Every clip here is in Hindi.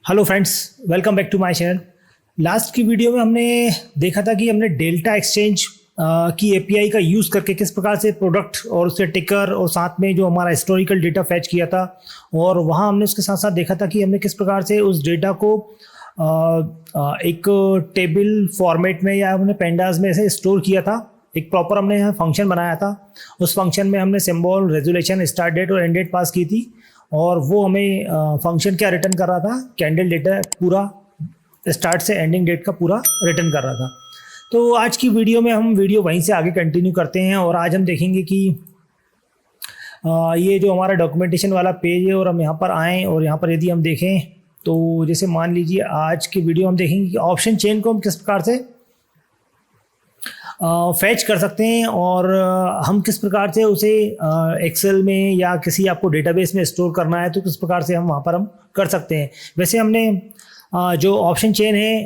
Hello friends, welcome back to my channel. Last की वीडियो में हमने देखा था कि हमने डेल्टा एक्सचेंज की एपीआई का यूज़ करके किस प्रकार से प्रोडक्ट और उसके टिकर और साथ में जो हमारा हिस्टोरिकल डेटा फैच किया था। और वहाँ हमने उसके साथ साथ देखा था कि हमने किस प्रकार से उस डेटा को एक टेबल फॉर्मेट में या हमने पेंडास में ऐसे स्टोर किया था। एक प्रॉपर हमने यहाँ फंक्शन बनाया था। उस फंक्शन में हमने सिंबल, रेजोल्यूशन, स्टार्ट डेट और एंड डेट पास की थी। और वो हमें फंक्शन क्या रिटर्न कर रहा था, कैंडल डेटा पूरा स्टार्ट से एंडिंग डेट का पूरा रिटर्न कर रहा था। तो आज की वीडियो में हम वीडियो वहीं से आगे कंटिन्यू करते हैं और आज हम देखेंगे कि ये जो हमारा डॉक्यूमेंटेशन वाला पेज है और हम यहाँ पर आएँ और यहाँ पर यदि हम देखें तो जैसे मान लीजिए आज की वीडियो हम देखेंगे कि ऑप्शन चेन को हम किस प्रकार से फैच कर सकते हैं और हम किस प्रकार से उसे एक्सेल में या किसी आपको डेटाबेस में स्टोर करना है तो किस प्रकार से हम वहाँ पर हम कर सकते हैं। वैसे हमने जो ऑप्शन चेन है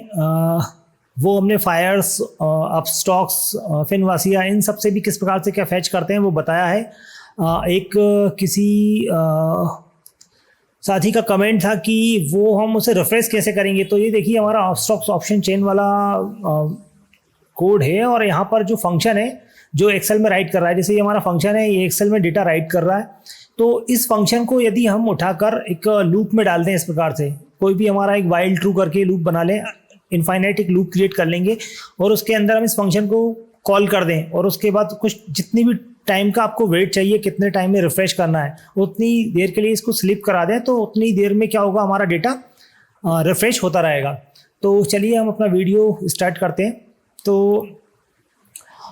वो हमने फायर्स, अपस्टॉक्स, फिनवासिया, इन सब से भी किस प्रकार से क्या फैच करते हैं वो बताया है। एक किसी साथी का कमेंट था कि वो हम उसे रिफ्रेश कैसे करेंगे। तो ये देखिए हमारा अपस्टॉक्स ऑप्शन चेन वाला कोड है और यहाँ पर जो फंक्शन है जो एक्सेल में राइट कर रहा है, जैसे ये हमारा फंक्शन है, ये एक्सेल में डेटा राइट कर रहा है। तो इस फंक्शन को यदि हम उठाकर एक लूप में डाल दें इस प्रकार से, कोई भी हमारा एक वाइल ट्रू करके लूप बना लें, इनफाइनाइट एक लूप क्रिएट कर लेंगे और उसके अंदर हम इस फंक्शन को कॉल कर दें और उसके बाद कुछ जितनी भी टाइम का आपको वेट चाहिए, कितने टाइम में रिफ्रेश करना है, उतनी देर के लिए इसको स्लिप करा दें तो उतनी देर में क्या होगा, हमारा डेटा रिफ्रेश होता रहेगा। तो चलिए हम अपना वीडियो स्टार्ट करते हैं। तो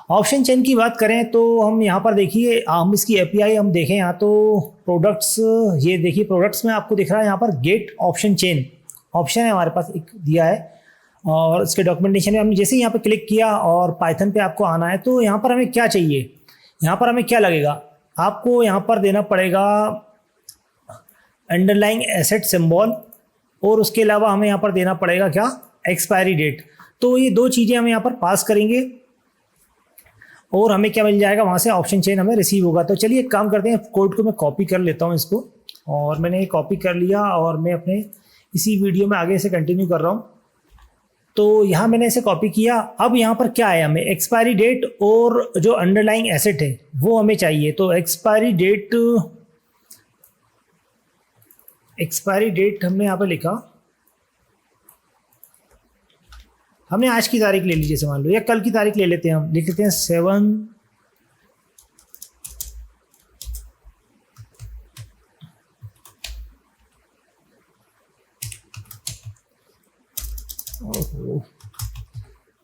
ऑप्शन चेन की बात करें तो हम यहाँ पर देखिए, हम इसकी एपीआई हम देखें यहाँ तो प्रोडक्ट्स, ये देखिए प्रोडक्ट्स में आपको दिख रहा है यहाँ पर गेट ऑप्शन चेन ऑप्शन है हमारे पास एक दिया है। और इसके डॉक्यूमेंटेशन में हमने जैसे ही यहाँ पर क्लिक किया और पाइथन पे आपको आना है तो यहाँ पर हमें क्या चाहिए, यहाँ पर हमें क्या लगेगा, आपको यहाँ पर देना पड़ेगा अंडरलाइंग एसेट सिंबल और उसके अलावा हमें यहाँ पर देना पड़ेगा क्या, एक्सपायरी डेट। तो ये दो चीज़ें हम यहाँ पर पास करेंगे और हमें क्या मिल जाएगा, वहाँ से ऑप्शन चेन हमें रिसीव होगा। तो चलिए एक काम करते हैं, कोड को मैं कॉपी कर लेता हूँ इसको, और मैंने ये कॉपी कर लिया और मैं अपने इसी वीडियो में आगे से कंटिन्यू कर रहा हूँ। तो यहाँ मैंने इसे कॉपी किया। अब यहाँ पर क्या है, हमें एक्सपायरी डेट और जो अंडरलाइंग एसेट है वो हमें चाहिए। तो एक्सपायरी डेट हमने यहाँ पर लिखा, हमने आज की तारीख ले ली जैसे मान लो, या कल की तारीख ले लेते हैं, हम लिख लेते हैं 7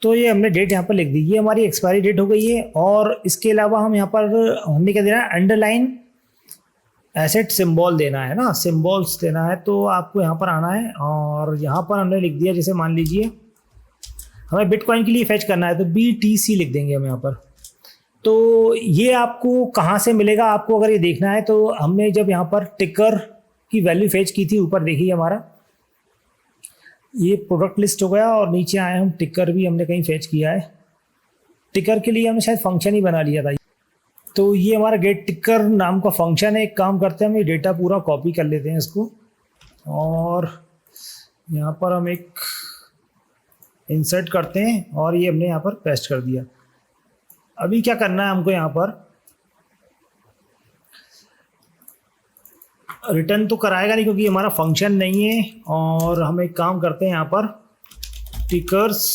तो ये हमने डेट यहाँ पर लिख दी, ये हमारी एक्सपायरी डेट हो गई है। और इसके अलावा हम यहाँ पर हमने क्या देना है, अंडरलाइन एसेट सिंबल देना है ना, सिंबल्स देना है। तो आपको यहाँ पर आना है और यहाँ पर हमने लिख दिया, जैसे मान लीजिए हमें बिटकॉइन के लिए फैच करना है तो BTC लिख देंगे हम यहाँ पर। तो ये आपको कहाँ से मिलेगा, आपको अगर ये देखना है तो हमने जब यहाँ पर टिकर की वैल्यू फैच की थी, ऊपर देखिए हमारा ये प्रोडक्ट लिस्ट हो गया और नीचे आए हम टिकर भी हमने कहीं फैच किया है। टिकर के लिए हमने शायद फंक्शन ही बना लिया था। तो ये हमारा गेट टिकर नाम का फंक्शन है। एक काम करते हैं, हम ये डेटा पूरा कॉपी कर लेते हैं इसको और यहाँ पर हम एक इंसर्ट करते हैं और ये हमने यहाँ पर पेस्ट कर दिया। अभी क्या करना है हमको, यहाँ पर रिटर्न तो कराएगा नहीं क्योंकि हमारा फंक्शन नहीं है। और हम एक काम करते हैं, यहाँ पर tickers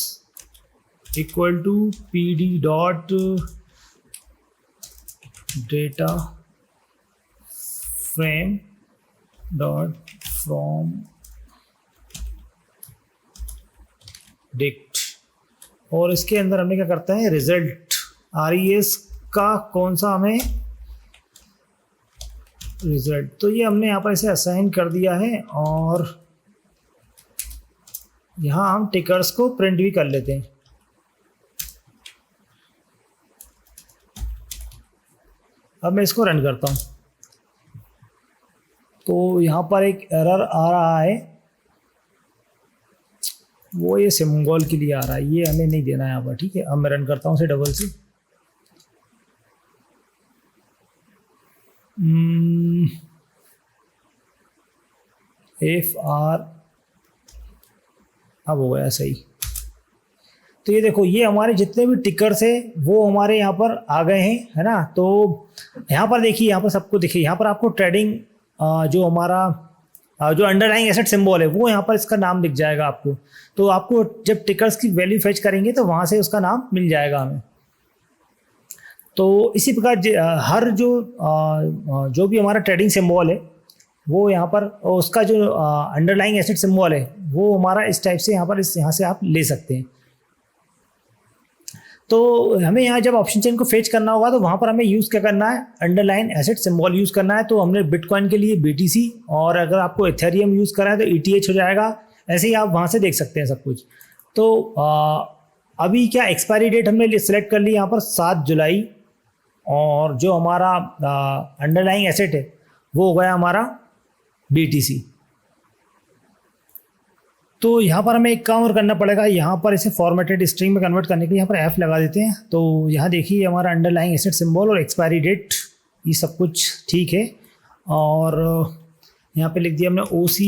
equal to PD dot data frame dot from dict, और इसके अंदर हमने क्या करता है, रिजल्ट RES का कौन सा हमें रिजल्ट, तो ये हमने यहाँ पर इसे असाइन कर दिया है। और यहाँ हम टिकर्स को प्रिंट भी कर लेते हैं। अब मैं इसको रन करता हूँ तो यहाँ पर एक एरर आ रहा है, वो ये सिंबल के लिए आ रहा है, ये हमें नहीं देना है यहाँ पर। ठीक है, अब मैं रन करता हूँ इसे डबल से। if r अब हो गया सही। तो ये देखो, ये हमारे जितने भी टिकर्स है वो हमारे यहाँ पर आ गए हैं, है ना। तो यहाँ पर देखिए, यहाँ पर सबको देखिए, यहाँ पर आपको ट्रेडिंग जो हमारा जो अंडरलाइंग एसेट सिंबल है वो यहाँ पर इसका नाम दिख जाएगा आपको। तो आपको जब टिकर्स की वैल्यू फेच करेंगे तो वहाँ से उसका नाम मिल जाएगा हमें। तो इसी प्रकार हर जो भी हमारा ट्रेडिंग सिंबल है वो यहाँ पर, उसका जो अंडरलाइंग एसेट सिंबल है वो हमारा इस टाइप से यहाँ से आप ले सकते हैं। तो हमें यहाँ जब ऑप्शन चेन को फेच करना होगा तो वहाँ पर हमें यूज़ क्या करना है, अंडरलाइन एसेट सिंबल यूज़ करना है। तो हमने बिटकॉइन के लिए BTC, और अगर आपको एथेरियम यूज़ करना है तो ETH हो जाएगा। ऐसे ही आप वहाँ से देख सकते हैं सब कुछ। तो अभी क्या एक्सपायरी डेट हमने सेलेक्ट कर ली यहाँ पर 7 जुलाई, और जो हमारा अंडरलाइंग एसेट है वो हो गया हमारा BTC। तो यहाँ पर हमें एक काम और करना पड़ेगा, यहाँ पर इसे फॉर्मेटेड स्ट्रिंग में कन्वर्ट करने के लिए यहाँ पर F लगा देते हैं। तो यहाँ देखिए हमारा अंडरलाइंग एसेट सिंबल और एक्सपायरी डेट ये सब कुछ ठीक है। और यहाँ पे लिख दिया हमने OC,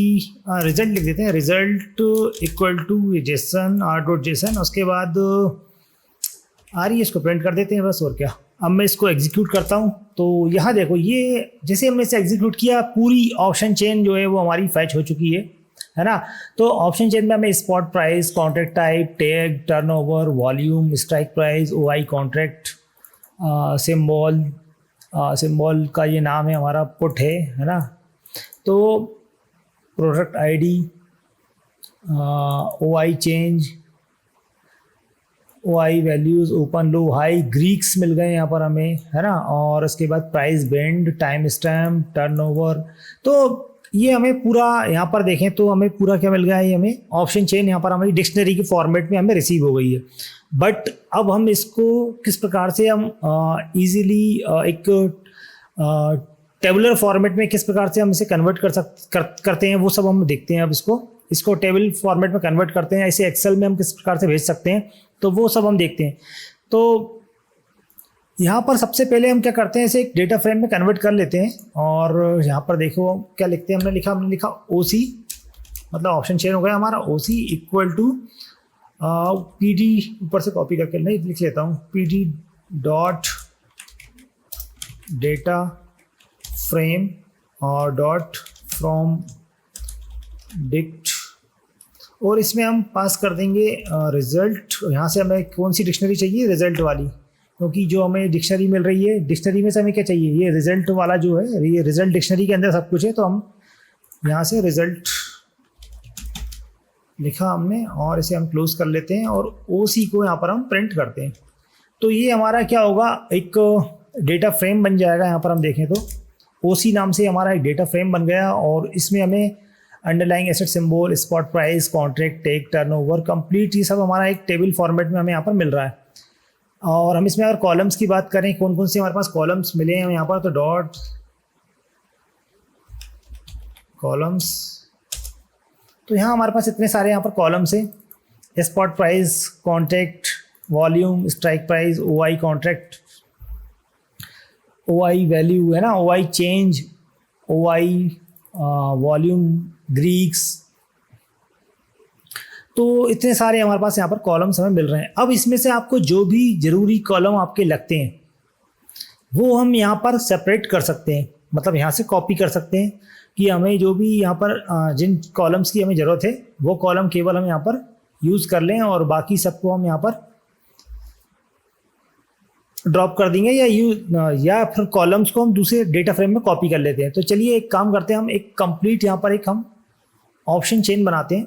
रिजल्ट लिख देते हैं, result equal to Jason r.json। उसके बाद आ रही है, इसको प्रिंट कर देते हैं बस, और क्या। अब मैं इसको एग्जीक्यूट करता हूँ। तो यहाँ देखो, ये जैसे हमने इसे एग्जीक्यूट किया पूरी ऑप्शन चेन जो है वो हमारी फैच हो चुकी है ना। तो ऑप्शन चेन में हमें spot price, contract type, tag, turnover, volume, strike price, OI contract, symbol का ये नाम है हमारा, पुट है ना। तो product ID, OI change, OI values, open low high, greeks मिल गए यहाँ पर हमें, है ना। और उसके बाद price band, time stamp, turnover. तो ये हमें पूरा यहाँ पर देखें तो हमें पूरा क्या मिल गया है, हमें ऑप्शन चेन यहाँ पर हमारी डिक्शनरी के फॉर्मेट में हमें रिसीव हो गई है। बट अब हम इसको किस प्रकार से हम इजीली एक टेबुलर फॉर्मेट में किस प्रकार से हम इसे कन्वर्ट करते हैं वो सब हम देखते हैं। अब इसको टेबल फॉर्मेट में कन्वर्ट करते हैं, ऐसे एक्सेल में हम किस प्रकार से भेज सकते हैं तो वो सब हम देखते हैं। तो यहाँ पर सबसे पहले हम क्या करते हैं, इसे एक डेटा फ्रेम में कन्वर्ट कर लेते हैं। और यहाँ पर देखो क्या लिखते हैं, हमने लिखा OC, मतलब ऑप्शन चेन हो गया हमारा OC इक्वल टू PD, ऊपर से कॉपी करके नहीं लिख लेता हूँ, PD डॉट डेटा फ्रेम और डॉट फ्रॉम डिक्ट, और इसमें हम पास कर देंगे रिजल्ट। यहाँ से हमें कौन सी डिक्शनरी चाहिए, रिजल्ट वाली, क्योंकि जो हमें डिक्शनरी मिल रही है, डिक्शनरी में से हमें क्या चाहिए, ये रिजल्ट वाला जो है, ये रिजल्ट डिक्शनरी के अंदर सब कुछ है। तो हम यहाँ से रिजल्ट लिखा हमने और इसे हम क्लोज कर लेते हैं और OC को यहाँ पर हम प्रिंट करते हैं। तो ये हमारा क्या होगा, एक डेटा फ्रेम बन जाएगा। यहाँ पर हम देखें तो OC नाम से हमारा एक डेटा फ्रेम बन गया, और इसमें हमें underlying asset symbol, spot price, contract, tag, turnover, complete, ये सब हमारा एक टेबल फॉर्मेट में हमें यहाँ पर मिल रहा है। और हम इसमें अगर कॉलम्स की बात करें, कौन कौन से हमारे पास कॉलम्स मिले हैं यहाँ पर, तो डॉट कॉलम्स, तो यहाँ हमारे पास इतने सारे यहाँ पर कॉलम्स हैं। Spot price, contract, volume, strike price, OI contract, OI value, है ना, OI change, OI volume, Greeks. तो इतने सारे हमारे पास यहाँ पर कॉलम्स हमें मिल रहे हैं। अब इसमें से आपको जो भी ज़रूरी कॉलम आपके लगते हैं वो हम यहाँ पर सेपरेट कर सकते हैं, मतलब यहाँ से कॉपी कर सकते हैं कि हमें जो भी यहाँ पर जिन कॉलम्स की हमें ज़रूरत है वो कॉलम केवल हम यहाँ पर यूज़ कर लें, और बाकी सबको हम यहाँ पर ड्रॉप कर देंगे, या फिर कॉलम्स को हम दूसरे डेटा फ्रेम में कॉपी कर लेते हैं। तो चलिए एक काम करते हैं, हम एक कंप्लीट यहाँ पर एक हम ऑप्शन चेन बनाते हैं।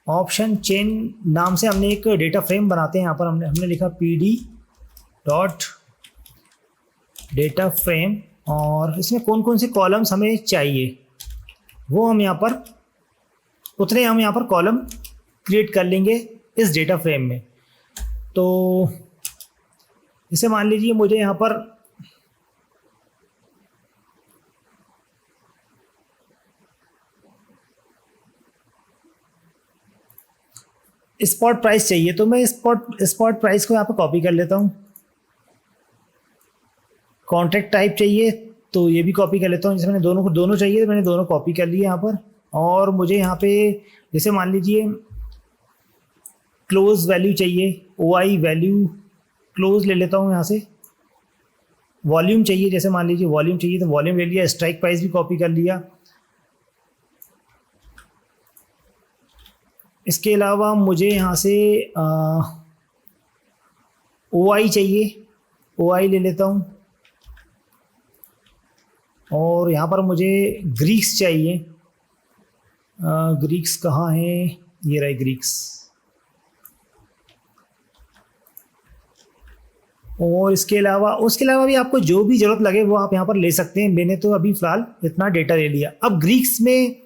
ऑप्शन चेन नाम से हमने एक डेटा फ्रेम बनाते हैं। यहाँ पर हमने लिखा PD डॉट डेटा फ्रेम, और इसमें कौन कौन से कॉलम्स हमें चाहिए वो हम यहाँ पर उतने हम यहाँ पर कॉलम क्रिएट कर लेंगे इस डेटा फ्रेम में। तो इसे मान लीजिए मुझे यहाँ पर स्पॉट प्राइस चाहिए, तो मैं स्पॉट प्राइस को यहाँ पर कॉपी कर लेता हूँ। कॉन्ट्रैक्ट टाइप चाहिए तो ये भी कॉपी कर लेता हूँ, जैसे मैंने दोनों चाहिए तो मैंने दोनों कॉपी कर लिए यहाँ पर। और मुझे यहाँ पे जैसे मान लीजिए क्लोज वैल्यू चाहिए, OI वैल्यू क्लोज ले लेता हूँ यहाँ से। वॉल्यूम चाहिए, जैसे मान लीजिए वॉल्यूम चाहिए तो वॉल्यूम ले लिया, स्ट्राइक प्राइस भी कॉपी कर लिया। इसके अलावा मुझे यहाँ से OI चाहिए, OI ले लेता हूँ। और यहाँ पर मुझे ग्रीक्स चाहिए, ग्रीक्स कहाँ है, ये रहे ग्रीक्स। और उसके अलावा भी आपको जो भी ज़रूरत लगे वो आप यहाँ पर ले सकते हैं। मैंने तो अभी फ़िलहाल इतना डेटा ले लिया। अब ग्रीक्स में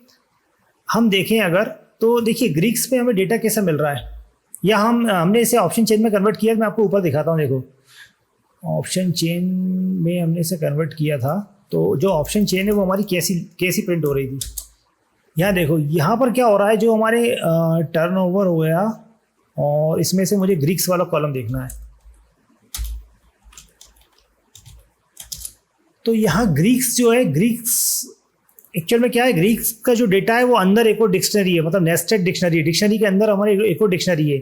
हम देखें अगर, तो देखिए ग्रीक्स में हमें डेटा कैसा मिल रहा है, या हमने इसे ऑप्शन चेन में कन्वर्ट किया। मैं आपको ऊपर दिखाता हूँ, देखो ऑप्शन चेन में हमने इसे कन्वर्ट किया था, तो जो ऑप्शन चेन है वो हमारी कैसी प्रिंट हो रही थी। यहाँ देखो, यहाँ पर क्या हो रहा है, जो हमारे टर्नओवर हो गया और इसमें से मुझे ग्रीक्स वाला कॉलम देखना है। तो यहाँ ग्रीक्स जो है, ग्रीक्स एक्चुअल में क्या है, ग्रीक्स का जो डेटा है वो अंदर एक और डिक्शनरी है, मतलब नेस्टेड डिक्शनरी। डिक्शनरी के अंदर हमारे एक और डिक्शनरी है।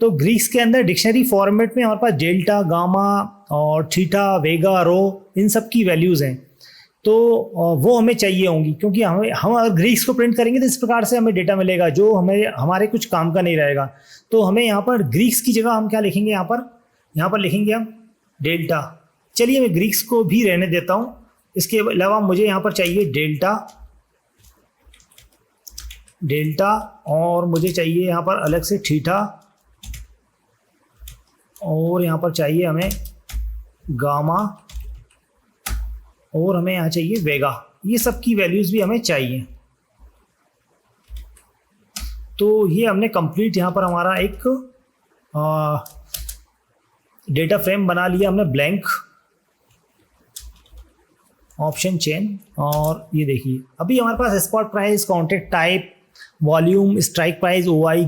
तो ग्रीक्स के अंदर डिक्शनरी फॉर्मेट में हमारे पास डेल्टा, गामा और थीटा, वेगा, रो, इन सब की वैल्यूज़ हैं। तो वो हमें चाहिए होंगी, क्योंकि हम अगर ग्रीक्स को प्रिंट करेंगे तो इस प्रकार से हमें डेटा मिलेगा जो हमारे कुछ काम का नहीं रहेगा। तो हमें यहाँ पर ग्रीक्स की जगह हम क्या लिखेंगे, यहाँ पर लिखेंगे हम डेल्टा। चलिए मैं ग्रीक्स को भी रहने देता हूँ। इसके अलावा मुझे यहाँ पर चाहिए डेल्टा और मुझे चाहिए यहाँ पर अलग से थीटा, और यहाँ पर चाहिए हमें गामा, और हमें यहाँ चाहिए वेगा। ये सब की वैल्यूज़ भी हमें चाहिए। तो ये हमने कंप्लीट यहाँ पर हमारा एक डेटा फ्रेम बना लिया हमने, ब्लैंक ऑप्शन चेन। और ये देखिए अभी हमारे पास spot price, contract type, volume, strike price, OI,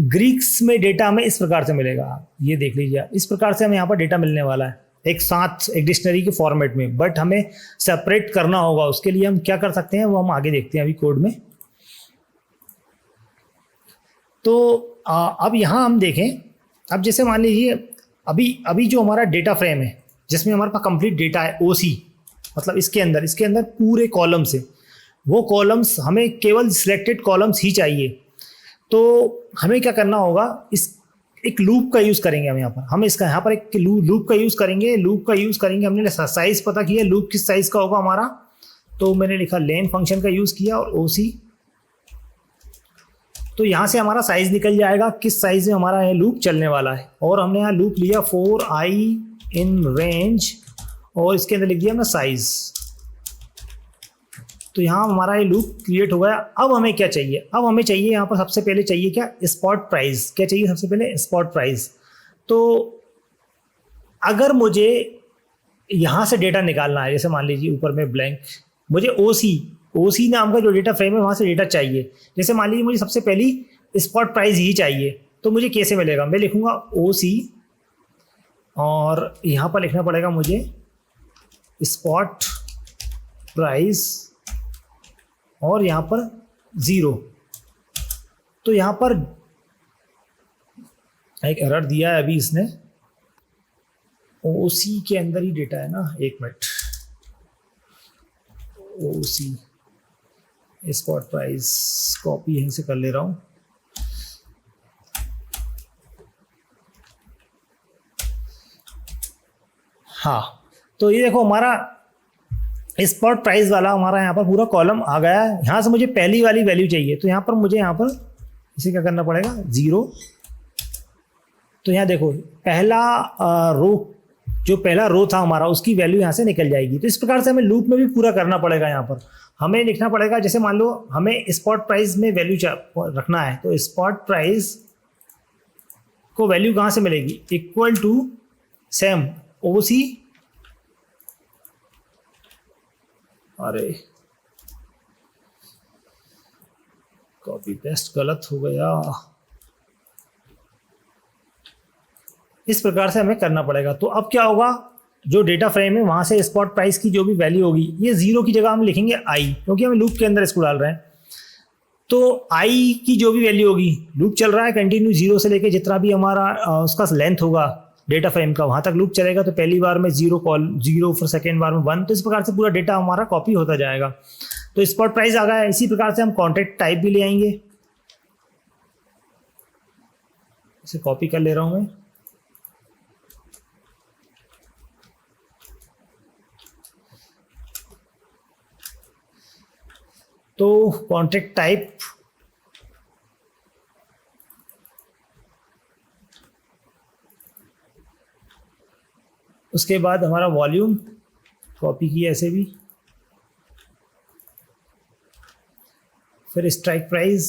greeks में डेटा हमें इस प्रकार से मिलेगा। ये देख लीजिए, इस प्रकार से हमें यहाँ पर डेटा मिलने वाला है एक साथ, एक डिक्शनरी के फॉर्मेट में। बट हमें सेपरेट करना होगा, उसके लिए हम क्या कर सकते हैं वो हम आगे देखते हैं अभी कोड में। तो अब यहाँ हम देखें, अब जैसे मान लीजिए अभी जो हमारा डेटा फ्रेम है जिसमें हमारे पास कंप्लीट डेटा है, OC, मतलब इसके अंदर पूरे कॉलम्स है। वो कॉलम्स हमें केवल सिलेक्टेड कॉलम्स ही चाहिए। तो हमें क्या करना होगा, एक लूप का यूज़ करेंगे हम यहाँ पर। हम इसका यहाँ पर एक लूप का यूज़ करेंगे। हमने साइज़ पता किया, लूप किस साइज़ का होगा हमारा, तो मैंने लिखा लेन फंक्शन का यूज़ किया और OC। तो यहाँ से हमारा साइज़ निकल जाएगा, किस साइज़ में हमारा ये लूप चलने वाला है। और हमने यहाँ लूप लिया for I in range, और इसके अंदर लिख दिया हमने साइज़। तो यहाँ हमारा ये लूप क्रिएट हो गया। अब हमें क्या चाहिए, अब हमें चाहिए यहाँ पर सबसे पहले चाहिए क्या, स्पॉट प्राइस। क्या चाहिए सबसे पहले, स्पॉट प्राइस। तो अगर मुझे यहाँ से डेटा निकालना है, जैसे मान लीजिए ऊपर में ब्लैंक, मुझे OC नाम का जो डेटा फ्रेम है वहाँ से डेटा चाहिए। जैसे मान लीजिए मुझे सबसे पहली स्पॉट प्राइस ही चाहिए, तो मुझे कैसे मिलेगा, मैं लिखूँगा OC और यहाँ पर लिखना पड़ेगा मुझे स्पॉट प्राइस और यहाँ पर 0। तो यहाँ पर एक एरर दिया है अभी इसने, OC के अंदर ही डेटा है ना, एक minute, OC spot price copy यहीं से कर ले रहा हूँ। हाँ, तो ये देखो हमारा स्पॉट प्राइस वाला हमारा यहाँ पर पूरा कॉलम आ गया है। यहाँ से मुझे पहली वाली वैल्यू चाहिए, तो यहाँ पर मुझे यहाँ पर इसे क्या करना पड़ेगा, 0। तो यहाँ देखो पहला रो था हमारा, उसकी वैल्यू यहाँ से निकल जाएगी। तो इस प्रकार से हमें लूप में भी पूरा करना पड़ेगा। यहाँ पर हमें लिखना पड़ेगा, जैसे मान लो हमें स्पॉट प्राइस में वैल्यू रखना है, तो स्पॉट प्राइस को वैल्यू कहाँ से मिलेगी, इक्वल टू सेम OC, अरे कॉपी पेस्ट गलत हो गया। इस प्रकार से हमें करना पड़ेगा। तो अब क्या होगा, जो डेटा फ्रेम है वहां से स्पॉट प्राइस की जो भी वैल्यू होगी, ये 0 की जगह हम लिखेंगे I, क्योंकि हम लूप के अंदर इसको डाल रहे हैं। तो आई की जो भी वैल्यू होगी, लूप चल रहा है कंटिन्यू 0 से लेके जितना भी हमारा उसका लेंथ होगा डेटा फ्रेम का, वहां तक लूप चलेगा। तो पहली बार में 0 कॉल 0, फिर सेकेंड बार में 1, तो इस प्रकार से पूरा डेटा हमारा कॉपी होता जाएगा। तो स्पॉट प्राइस आ गया। इसी प्रकार से हम कॉन्ट्रैक्ट टाइप भी ले आएंगे। इसे कॉपी कर ले रहा हूं मैं। तो कॉन्ट्रैक्ट टाइप उसके बाद हमारा वॉल्यूम कॉपी किया ऐसे भी, फिर स्ट्राइक प्राइस,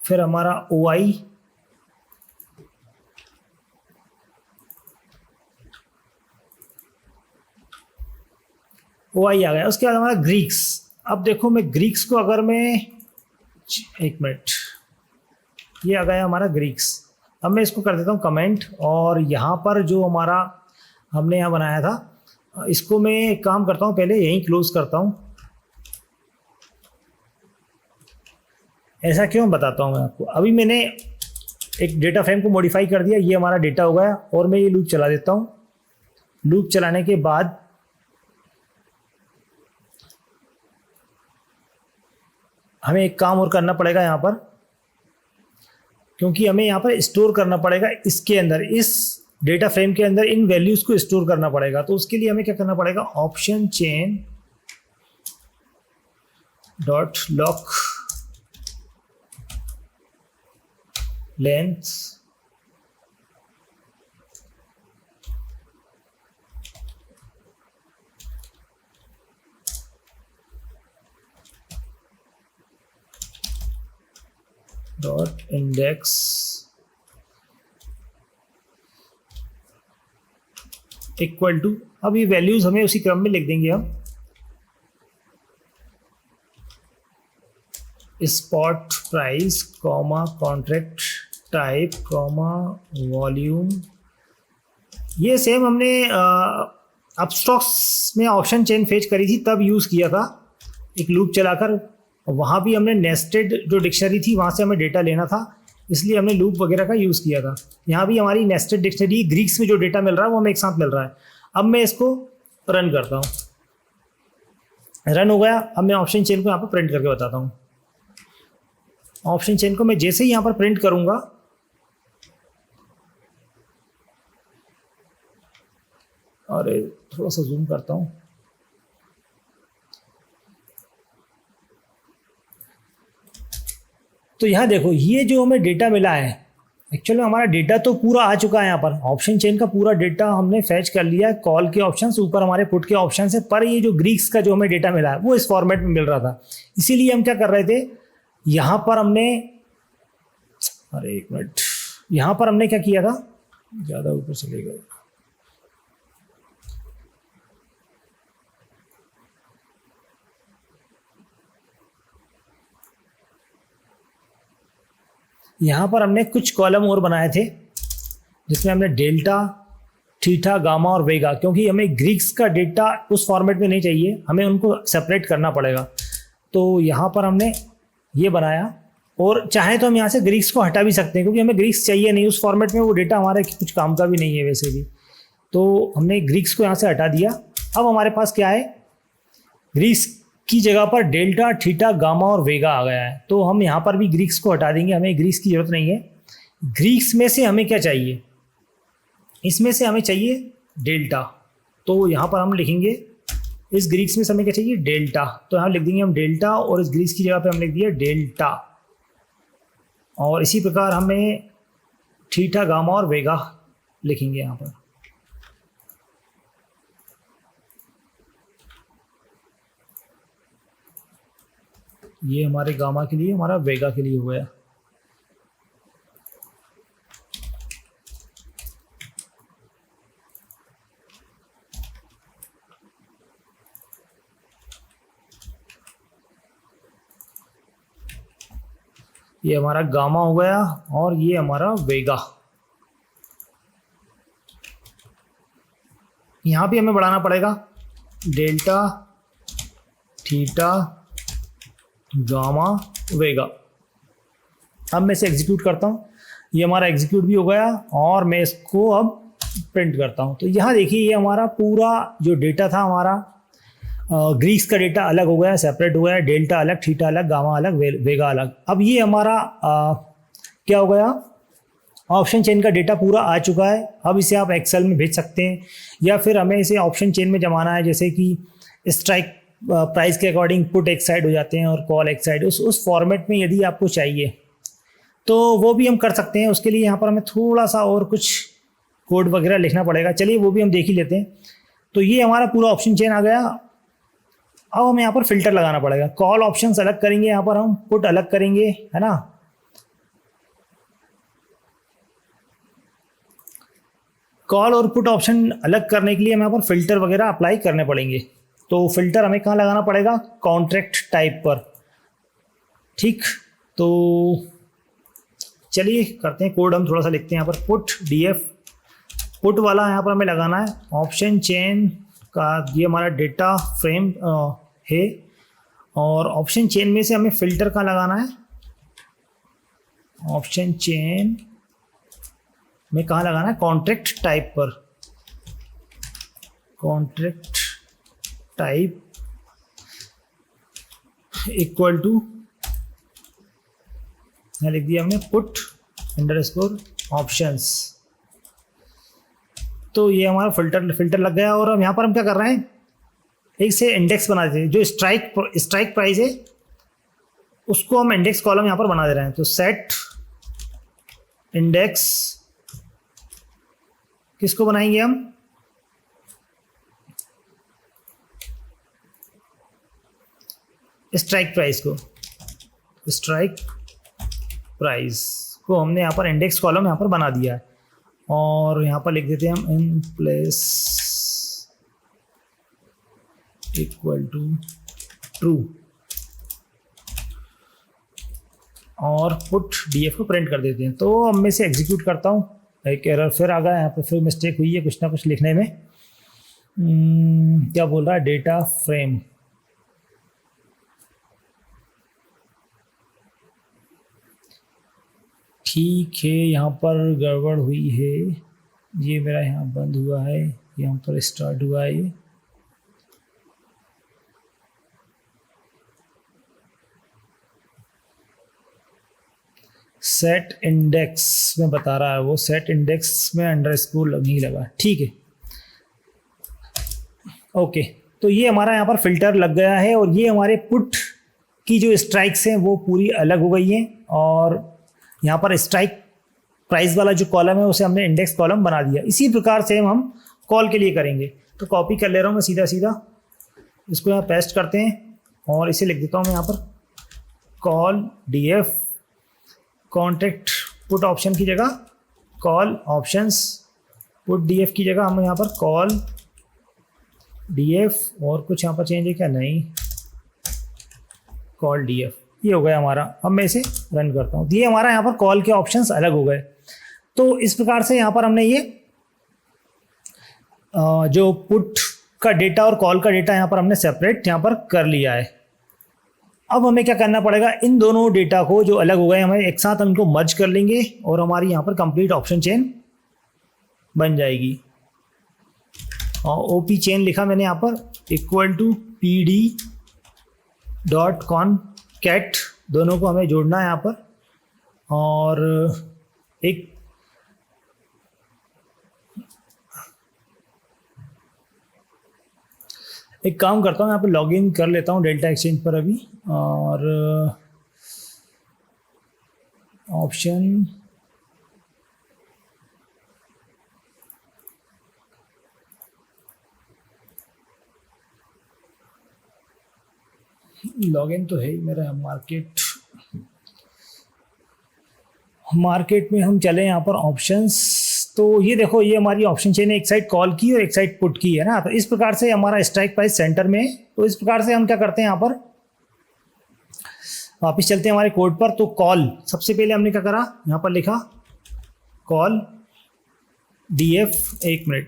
फिर हमारा OI, OI आ गया। उसके बाद हमारा ग्रीक्स। अब देखो मैं ग्रीक्स को अगर मैं, एक मिनट, ये आ गया हमारा ग्रीक्स। अब मैं इसको कर देता हूँ कमेंट, और यहाँ पर जो हमारा हमने यहाँ बनाया था इसको मैं एक काम करता हूँ, पहले यहीं क्लोज करता हूँ। ऐसा क्यों बताता हूँ मैं आपको। अभी मैंने एक डेटा फ्रेम को मॉडिफाई कर दिया, ये हमारा डेटा हो गया, और मैं ये लूप चला देता हूँ। लूप चलाने के बाद हमें एक काम और करना पड़ेगा यहाँ पर, क्योंकि हमें यहाँ पर स्टोर करना पड़ेगा इसके अंदर, इस डेटा फ्रेम के अंदर इन वैल्यूज को स्टोर करना पड़ेगा। तो उसके लिए हमें क्या करना पड़ेगा, option chain dot loc length dot index equal to, अब ये वैल्यूज हमें उसी क्रम में लिख देंगे हम, spot price comma contract type comma volume. ये सेम हमने अपस्टॉक्स में ऑप्शन चेन फेच करी थी तब यूज़ किया था, एक लूप चलाकर। वहाँ भी हमने नेस्टेड जो डिक्शनरी थी वहाँ से हमें डेटा लेना था, इसलिए हमने लूप वगैरह का यूज़ किया था। यहाँ भी हमारी नेस्टेड डिक्शनरी ग्रीक्स में जो डेटा मिल रहा है वो हमें एक साथ मिल रहा है। अब मैं इसको रन करता हूँ, रन हो गया। अब मैं ऑप्शन चेन को यहाँ पर प्रिंट करके बताता हूँ। ऑप्शन चेन को मैं जैसे ही यहाँ पर प्रिंट करूँगा, और थोड़ा सा जूम करता हूँ, तो यहाँ देखो ये जो हमें डेटा मिला है, एक्चुअल में हमारा डेटा तो पूरा आ चुका है। यहाँ पर ऑप्शन चेन का पूरा डेटा हमने फैच कर लिया है, कॉल के ऑप्शन ऊपर हमारे पुट के ऑप्शन से, पर ये जो ग्रीक्स का जो हमें डेटा मिला है वो इस फॉर्मेट में मिल रहा था। इसीलिए हम क्या कर रहे थे, यहाँ पर हमने, अरे एक मिनट, यहाँ पर हमने क्या किया था, ज़्यादा ऊपर चले गए, यहाँ पर हमने कुछ कॉलम और बनाए थे जिसमें हमने डेल्टा, थीटा, गामा और वेगा, क्योंकि हमें ग्रीक्स का डेटा उस फॉर्मेट में नहीं चाहिए, हमें उनको सेपरेट करना पड़ेगा। तो यहाँ पर हमने ये बनाया, और चाहे तो हम यहाँ से ग्रीक्स को हटा भी सकते हैं, क्योंकि हमें ग्रीक्स चाहिए नहीं उस फॉर्मेट में, वो डेटा हमारे कुछ काम का भी नहीं है वैसे भी। तो हमने ग्रीक्स को यहाँ से हटा दिया। अब हमारे पास क्या है, ग्रीक्स की जगह पर डेल्टा, थीटा, गामा और वेगा आ गया है। तो हम यहाँ पर भी ग्रीक्स को हटा देंगे, हमें ग्रीक्स की जरूरत नहीं है। ग्रीक्स में से हमें क्या चाहिए, इसमें से हमें चाहिए डेल्टा। तो यहाँ पर हम लिखेंगे, इस ग्रीक्स में से हमें क्या चाहिए, डेल्टा। तो यहाँ लिख देंगे हम डेल्टा, और इस ग्रीक्स की जगह पे हम लिख दिया डेल्टा। और इसी प्रकार हमें थीटा, गामा और वेगा लिखेंगे यहाँ पर। ये हमारे गामा के लिए, हमारा वेगा के लिए हो गया। ये हमारा गामा हो गया, और ये हमारा वेगा। यहाँ भी हमें बढ़ाना पड़ेगा डेल्टा थीटा गामा वेगा। अब मैं इसे एग्जीक्यूट करता हूँ, ये हमारा एग्जीक्यूट भी हो गया और मैं इसको अब प्रिंट करता हूँ। तो यहाँ देखिए ये हमारा पूरा जो डेटा था हमारा ग्रीक्स का डेटा अलग हो गया, सेपरेट हो गया, डेल्टा अलग, थीटा अलग, गामा अलग, वेगा अलग। अब ये हमारा क्या हो गया, ऑप्शन चेन का डेटा पूरा आ चुका है। अब इसे आप एक्सेल में भेज सकते हैं या फिर हमें इसे ऑप्शन चेन में जमाना है, जैसे कि स्ट्राइक प्राइस के अकॉर्डिंग पुट एक साइड हो जाते हैं और कॉल एक साइड, उस फॉर्मेट में यदि आपको चाहिए तो वो भी हम कर सकते हैं। उसके लिए यहाँ पर हमें थोड़ा सा और कुछ कोड वगैरह लिखना पड़ेगा, चलिए वो भी हम देख ही लेते हैं। तो ये हमारा पूरा ऑप्शन चेन आ गया। अब हमें यहाँ पर फिल्टर लगाना पड़ेगा, कॉल ऑप्शंस अलग करेंगे, यहाँ पर हम पुट अलग करेंगे, है ना। कॉल और पुट ऑप्शन अलग करने के लिए हमें यहाँ पर फिल्टर वगैरह अप्लाई करने पड़ेंगे। तो फिल्टर हमें कहाँ लगाना पड़ेगा, कॉन्ट्रैक्ट टाइप पर, ठीक। तो चलिए करते हैं कोड, हम थोड़ा सा लिखते हैं यहाँ पर पुट डीएफ, पुट वाला यहाँ पर हमें लगाना है ऑप्शन चेन का, ये हमारा डेटा फ्रेम है और ऑप्शन चेन में से हमें फिल्टर कहाँ लगाना है, ऑप्शन चेन में कहाँ लगाना है, कॉन्ट्रैक्ट टाइप पर, कॉन्ट्रैक्ट टाइप इक्वल टू, लिख दिया हमने पुट अंडरस्कोर ऑप्शंस। तो ये हमारा फिल्टर लग गया और अब यहाँ पर हम क्या कर रहे हैं, एक से इंडेक्स बना देते हैं, जो स्ट्राइक प्राइस है उसको हम इंडेक्स कॉलम यहाँ पर बना दे रहे हैं। तो सेट इंडेक्स किसको बनाएंगे हम, स्ट्राइक प्राइस को, स्ट्राइक प्राइस को हमने यहाँ पर इंडेक्स कॉलम यहाँ पर बना दिया है और यहाँ पर लिख देते हैं हम in place equal to true और पुट डीएफ को प्रिंट कर देते हैं। तो अब मैं इसे एग्जीक्यूट करता हूँ, एक एरर फिर आ गया, यहाँ पर फिर मिस्टेक हुई है कुछ ना कुछ लिखने में। क्या बोल रहा है, डेटा फ्रेम, ठीक है, यहाँ पर गड़बड़ हुई है, ये मेरा यहाँ बंद हुआ है, यहाँ पर स्टार्ट हुआ है। ये सेट इंडेक्स में बता रहा है, वो सेट इंडेक्स में अंडरस्कोर नहीं लगा, ठीक है, ओके। तो ये हमारा यहाँ पर फिल्टर लग गया है और ये हमारे पुट की जो स्ट्राइक्स हैं वो पूरी अलग हो गई हैं और यहाँ पर स्ट्राइक प्राइस वाला जो कॉलम है उसे हमने इंडेक्स कॉलम बना दिया। इसी प्रकार से हम कॉल के लिए करेंगे। तो कॉपी कर ले रहा हूँ मैं सीधा सीधा, इसको यहाँ पेस्ट करते हैं और इसे लिख देता हूँ मैं यहाँ पर call DF, contract put option की जगह कॉल ऑप्शंस, पुट डीएफ की जगह हम यहाँ पर कॉल डीएफ, और कुछ यहाँ पर चेंज है क्या, नहीं, कॉल डीएफ, ये हो गया हमारा। अब मैं इसे रन करता हूँ, ये हमारा यहाँ पर कॉल के ऑप्शंस अलग हो गए। तो इस प्रकार से यहाँ पर हमने ये जो पुट का डेटा और कॉल का डेटा यहाँ पर हमने सेपरेट यहाँ पर कर लिया है। अब हमें क्या करना पड़ेगा, इन दोनों डेटा को जो अलग हो गए हमें एक साथ हम इनको मर्ज कर लेंगे और हमारी यहाँ पर कंप्लीट ऑप्शन चेन बन जाएगी। और ओपी चेन लिखा मैंने यहाँ पर equal to P D dot concat, दोनों को हमें जोड़ना है यहाँ पर। और एक काम करता हूँ, यहाँ पर लॉगिन कर लेता हूँ डेल्टा एक्सचेंज पर अभी, और ऑप्शन लॉगिन तो है ही मेरा। मार्केट में हम चले यहाँ पर ऑप्शंस। तो ये देखो, ये हमारी ऑप्शन चेन है, एक साइड कॉल की और एक साइड पुट की है ना। तो इस प्रकार से हमारा स्ट्राइक प्राइस सेंटर में है। तो इस प्रकार से हम क्या करते हैं, यहाँ पर वापस चलते हैं हमारे कोड पर। तो कॉल सबसे पहले हमने क्या करा, यहाँ पर लिखा कॉल डीएफ, एक मिनट,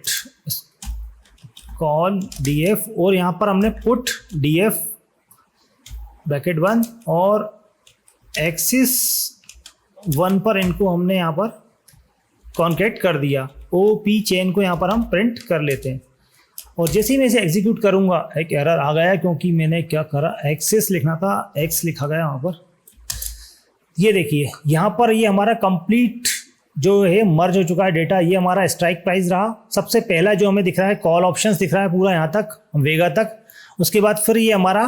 कॉल df और यहाँ पर हमने पुट df ब्रैकेट 1 और एक्सिस 1 पर इनको हमने यहाँ पर कॉन्केट कर दिया। OP चेन को यहाँ पर हम प्रिंट कर लेते हैं और जैसे ही मैं इसे एग्जीक्यूट करूँगा एक एरर आ गया क्योंकि मैंने क्या करा, एक्सेस लिखना था, एक्स लिखा गया वहाँ पर। ये देखिए यहाँ पर ये हमारा कंप्लीट जो है मर्ज हो चुका है डेटा। ये हमारा स्ट्राइक प्राइस रहा। सबसे पहला जो हमें दिख रहा है कॉल ऑप्शंस दिख रहा है पूरा यहाँ तक वेगा तक। उसके बाद फिर ये हमारा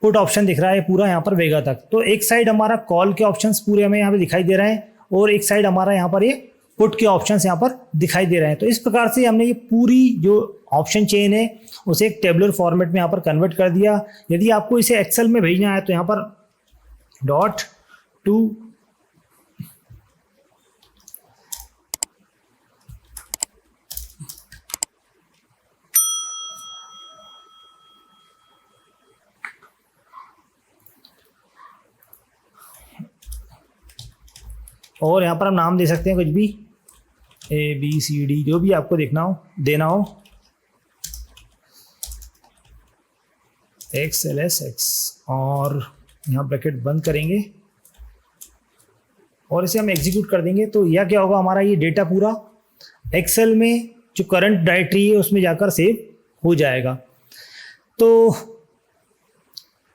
पुट ऑप्शन दिख रहा है पूरा यहाँ पर वेगा तक। तो एक साइड हमारा कॉल के ऑप्शंस पूरे हमें यहाँ पे दिखाई दे रहे हैं और एक साइड हमारा यहाँ पर ये पुट के ऑप्शंस यहाँ पर दिखाई दे रहे हैं। तो इस प्रकार से हमने ये पूरी जो ऑप्शन चेन है उसे एक टेबुलर फॉर्मेट में यहाँ पर कन्वर्ट कर दिया। यदि आपको इसे एक्सेल में भेजना है तो यहाँ पर डॉट टू और यहाँ पर हम नाम दे सकते हैं कुछ भी, ABCD जो भी आपको देना हो XLSX और यहाँ ब्रैकेट बंद करेंगे और इसे हम एग्जीक्यूट कर देंगे। तो यह क्या होगा, हमारा ये डेटा पूरा एक्सेल में जो करंट डायरेक्टरी है उसमें जाकर सेव हो जाएगा। तो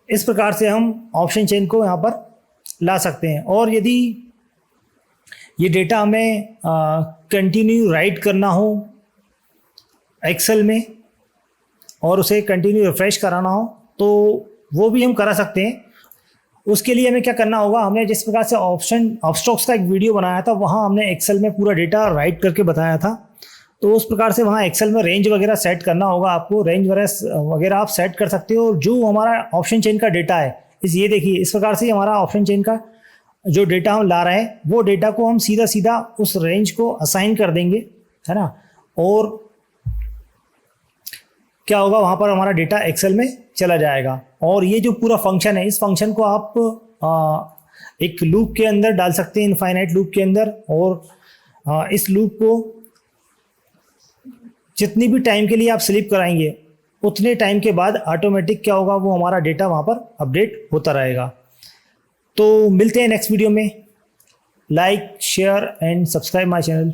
इस प्रकार से हम ऑप्शन चेन को यहाँ पर ला सकते हैं। और यदि ये डेटा हमें कंटिन्यू राइट करना हो एक्सेल में और उसे कंटिन्यू रिफ्रेश कराना हो तो वो भी हम करा सकते हैं। उसके लिए हमें क्या करना होगा, हमने जिस प्रकार से ऑप्शन अपस्टॉक्स का एक वीडियो बनाया था वहाँ हमने एक्सेल में पूरा डेटा राइट करके बताया था। तो उस प्रकार से वहाँ एक्सेल में रेंज वगैरह सेट करना होगा आपको। रेंज वगैरह आप सेट कर सकते हो। जो हमारा ऑप्शन चेन का डेटा है ये देखिए इस प्रकार से हमारा ऑप्शन चेन का जो डेटा हम ला रहे हैं वो डेटा को हम सीधा सीधा उस रेंज को असाइन कर देंगे, है ना। और क्या होगा, वहाँ पर हमारा डेटा एक्सेल में चला जाएगा। और ये जो पूरा फंक्शन है इस फंक्शन को आप एक लूप के अंदर डाल सकते हैं, इनफाइनाइट लूप के अंदर। और इस लूप को जितनी भी टाइम के लिए आप स्लीप कराएंगे उतने टाइम के बाद ऑटोमेटिक क्या होगा, वो हमारा डेटा वहाँ पर अपडेट होता रहेगा। तो मिलते हैं नेक्स्ट वीडियो में। Like share and subscribe my channel.